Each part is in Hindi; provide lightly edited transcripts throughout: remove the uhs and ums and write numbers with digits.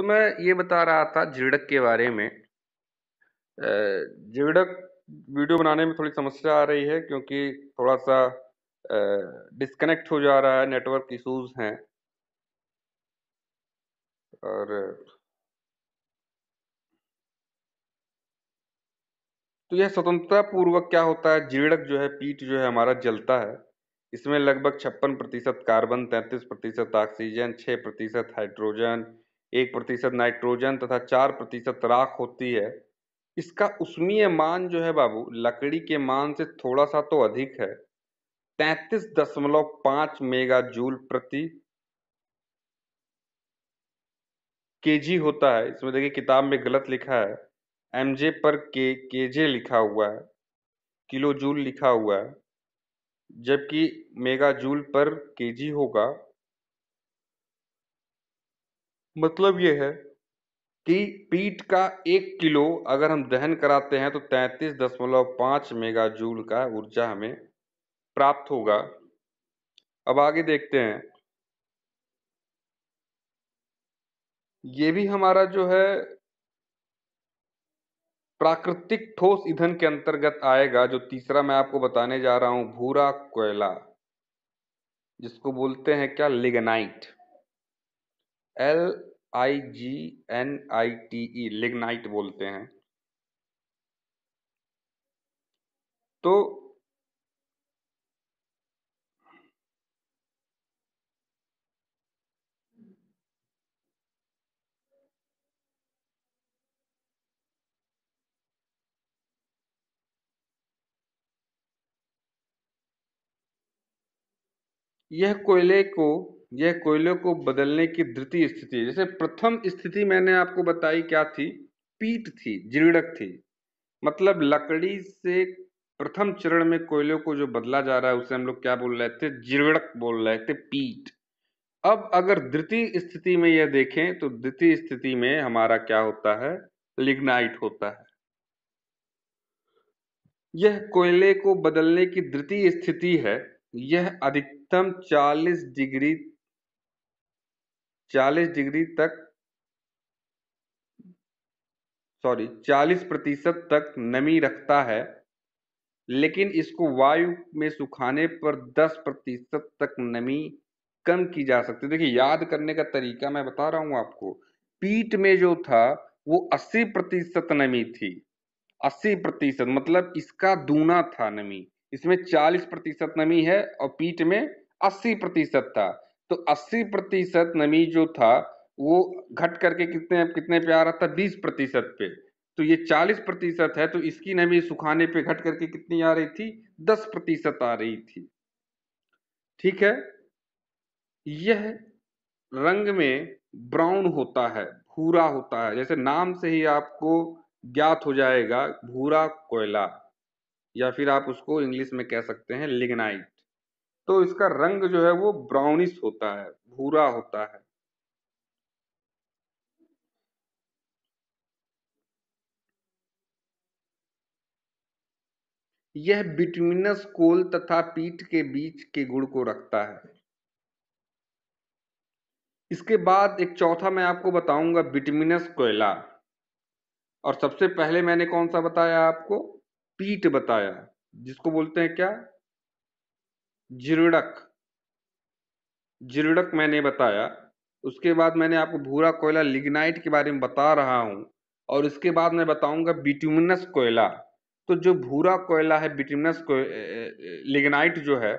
तो मैं ये बता रहा था जीड़क के बारे में। जीड़क वीडियो बनाने में थोड़ी समस्या आ रही है क्योंकि थोड़ा सा डिस्कनेक्ट हो जा रहा है, नेटवर्क इश्यूज हैं। और तो यह स्वतंत्रता पूर्वक क्या होता है, जीड़क जो है, पीठ जो है हमारा जलता है। इसमें लगभग 56% कार्बन, 33% ऑक्सीजन, 6% हाइड्रोजन, 1% नाइट्रोजन तथा 4% राख होती है। इसका उष्मीय मान जो है बाबू, लकड़ी के मान से थोड़ा सा तो अधिक है। 33.5 मेगा जूल प्रति केजी होता है। इसमें देखिए किताब में गलत लिखा है, एमजे पर केजे लिखा हुआ है, किलो जूल लिखा हुआ है, जबकि मेगा जूल पर केजी होगा। मतलब ये है कि पीट का 1 किलो अगर हम दहन कराते हैं तो 33.5 मेगा जूल का ऊर्जा हमें प्राप्त होगा। अब आगे देखते हैं। ये भी हमारा जो है प्राकृतिक ठोस ईंधन के अंतर्गत आएगा। जो तीसरा मैं आपको बताने जा रहा हूं, भूरा कोयला, जिसको बोलते हैं क्या, लिग्नाइट। LIGNITE, लिग्नाइट बोलते हैं। तो यह कोयले को बदलने की द्वितीय स्थिति है। जैसे प्रथम स्थिति मैंने आपको बताई क्या थी, पीट थी, जीर्णक थी। मतलब लकड़ी से प्रथम चरण में कोयले को जो बदला जा रहा है उसे हम लोग क्या बोल रहे थे, जीर्णक बोल रहे थे, पीट। अब अगर द्वितीय स्थिति में यह देखें तो द्वितीय स्थिति में हमारा क्या होता है, लिग्नाइट होता है। यह कोयले को बदलने की द्वितीय स्थिति है। यह अधिकतम 40 डिग्री तक, 40% तक नमी रखता है। लेकिन इसको वायु में सुखाने पर 10% तक नमी कम की जा सकती है। देखिए, याद करने का तरीका मैं बता रहा हूं आपको। पीट में जो था वो 80% नमी थी। 80% मतलब इसका दूना था नमी। इसमें 40% नमी है और पीट में 80% था। तो 80% नमी जो था वो घट करके कितने कितने पे आ रहा था, 20% पे। तो ये 40% है, तो इसकी नमी सुखाने पे घट करके कितनी आ रही थी, 10% आ रही थी। ठीक है। यह रंग में ब्राउन होता है, भूरा होता है। जैसे नाम से ही आपको ज्ञात हो जाएगा, भूरा कोयला, या फिर आप उसको इंग्लिश में कह सकते हैं लिग्नाइट। तो इसका रंग जो है वो ब्राउनिश होता है, भूरा होता है। यह बिटुमिनस कोल तथा पीट के बीच के गुण को रखता है। इसके बाद एक चौथा मैं आपको बताऊंगा, बिटुमिनस कोयला। और सबसे पहले मैंने कौन सा बताया आपको, पीट बताया, जिसको बोलते हैं क्या, जीर्णक। जीर्णक मैंने बताया। उसके बाद मैंने आपको भूरा कोयला, लिग्नाइट के बारे में बता रहा हूं। और इसके बाद मैं बताऊंगा बिटुमिनस कोयला। तो जो भूरा कोयला है, लिग्नाइट जो है,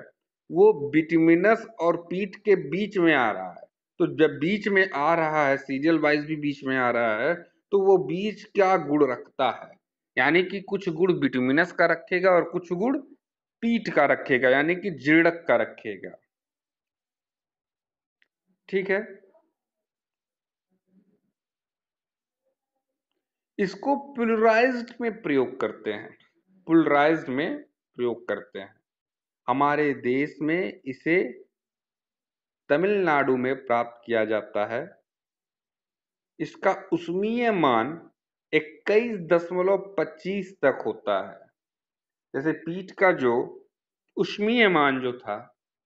वो बिटुमिनस और पीट के बीच में आ रहा है। तो जब बीच में आ रहा है, सीरियल वाइज भी बीच में आ रहा है, तो वो बीच क्या गुण रखता है, यानी कि कुछ गुण बिटुमिनस का रखेगा और कुछ गुण पीट का रखेगा, यानी कि जीर्णक का रखेगा। ठीक है। इसको पुलराइज्ड में प्रयोग करते हैं, पुलराइज्ड में प्रयोग करते हैं। हमारे देश में इसे तमिलनाडु में प्राप्त किया जाता है। इसका उष्मीय मान 21.25 तक होता है। जैसे पीट का जो उष्मीय मान जो था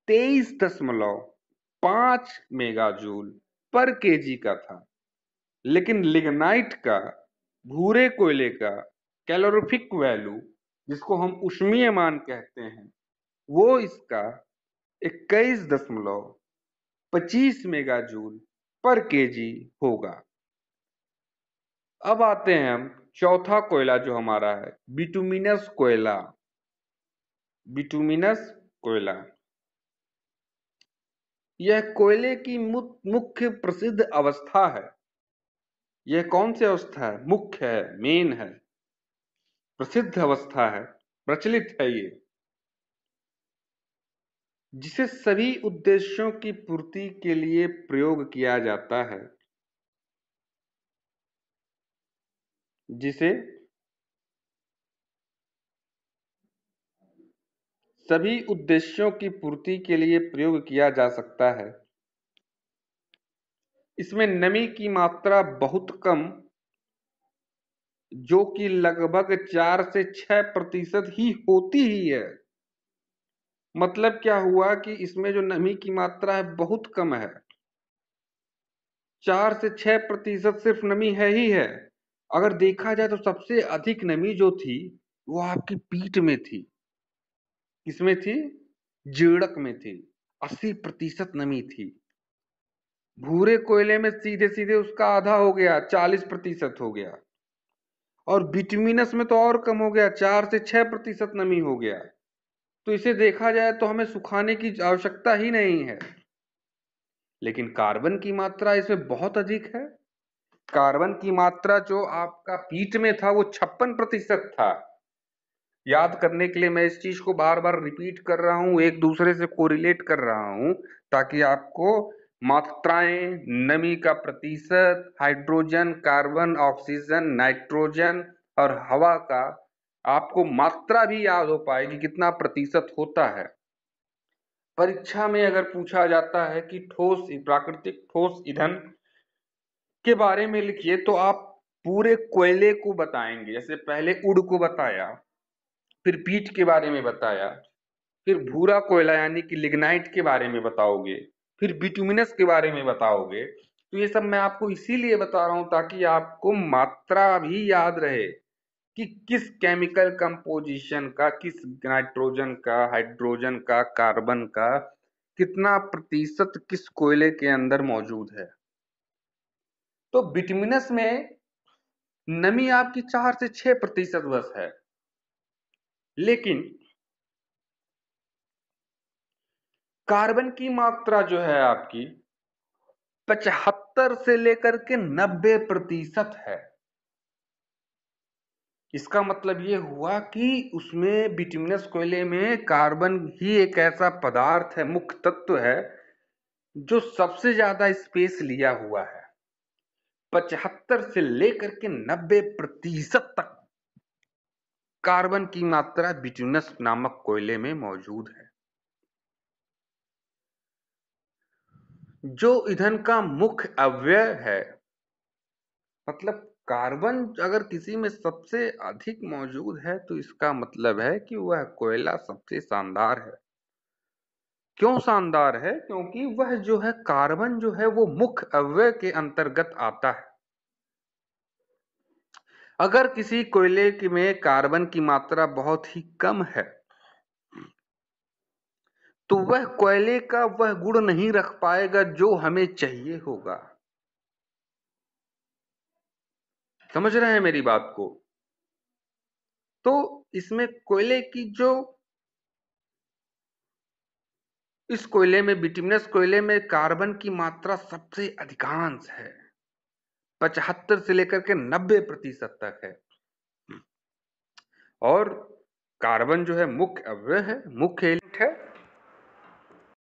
23.5 मेगा जूल पर केजी का था, लेकिन लिग्नाइट का, भूरे कोयले का कैलोरीफिक वैल्यू, जिसको हम ऊष्मीय मान कहते हैं, वो इसका 21.25 मेगाजूल पर केजी होगा। अब आते हैं हम चौथा कोयला जो हमारा है, बिटुमिनस कोयला। बिटुमिनस कोयला यह कोयले की मुख्य प्रसिद्ध अवस्था है। यह कौन सी अवस्था है? मुख्य है, मेन है, प्रसिद्ध अवस्था है, प्रचलित है ये, जिसे सभी उद्देश्यों की पूर्ति के लिए प्रयोग किया जाता है। जिसे सभी उद्देश्यों की पूर्ति के लिए प्रयोग किया जा सकता है। इसमें नमी की मात्रा बहुत कम, जो कि लगभग 4 से 6% ही होती ही है। मतलब क्या हुआ कि इसमें जो नमी की मात्रा है बहुत कम है, 4 से 6% सिर्फ नमी है ही है। अगर देखा जाए तो सबसे अधिक नमी जो थी वो आपकी पीठ में थी। किसमें थी? जीर्णक में थी, 80% नमी थी। भूरे कोयले में सीधे सीधे उसका आधा हो गया, 40% हो गया। और बिटुमिनस में तो और कम हो गया, 4 से 6% नमी हो गया। तो इसे देखा जाए तो हमें सुखाने की आवश्यकता ही नहीं है। लेकिन कार्बन की मात्रा इसमें बहुत अधिक है। कार्बन की मात्रा जो आपका पीठ में था वो 56% था। याद करने के लिए मैं इस चीज को बार बार रिपीट कर रहा हूं, एक दूसरे से कोरिलेट कर रहा हूं, ताकि आपको मात्राएं, नमी का प्रतिशत, हाइड्रोजन, कार्बन, ऑक्सीजन, नाइट्रोजन और हवा का आपको मात्रा भी याद हो पाए कि कितना प्रतिशत होता है। परीक्षा में अगर पूछा जाता है कि प्राकृतिक ठोस ईंधन के बारे में लिखिए, तो आप पूरे कोयले को बताएंगे। जैसे पहले उड को बताया, फिर पीट के बारे में बताया, फिर भूरा कोयला यानी कि लिग्नाइट के बारे में बताओगे, फिर बिटुमिनस के बारे में बताओगे। तो ये सब मैं आपको इसीलिए बता रहा हूं ताकि आपको मात्रा भी याद रहे कि किस केमिकल कंपोजिशन का, किस नाइट्रोजन का, हाइड्रोजन का, कार्बन का कितना प्रतिशत किस कोयले के अंदर मौजूद है। तो बिटुमिनस में नमी आपकी 4 से 6% बस है। लेकिन कार्बन की मात्रा जो है आपकी 75 से लेकर के 90% है। इसका मतलब ये हुआ कि उसमें बिटुमिनस कोयले में कार्बन ही एक ऐसा पदार्थ है, मुख्य तत्व है, जो सबसे ज्यादा स्पेस लिया हुआ है। 75 से लेकर के 90% तक कार्बन की मात्रा बिटुमिनस नामक कोयले में मौजूद है, जो ईंधन का मुख्य अवयव है। मतलब कार्बन अगर किसी में सबसे अधिक मौजूद है तो इसका मतलब है कि वह कोयला सबसे शानदार है। क्यों शानदार है? क्योंकि वह जो है कार्बन जो है वो मुख्य अवयव के अंतर्गत आता है। अगर किसी कोयले में कार्बन की मात्रा बहुत ही कम है तो वह कोयले का वह गुण नहीं रख पाएगा जो हमें चाहिए होगा। समझ रहे हैं मेरी बात को? तो इसमें कोयले की जो, इस कोयले में, बिटुमिनस कोयले में कार्बन की मात्रा सबसे अधिकांश है, 75 से लेकर के 90% तक है। और कार्बन जो है मुख्य अवयव है, मुख्य एलिमेंट है,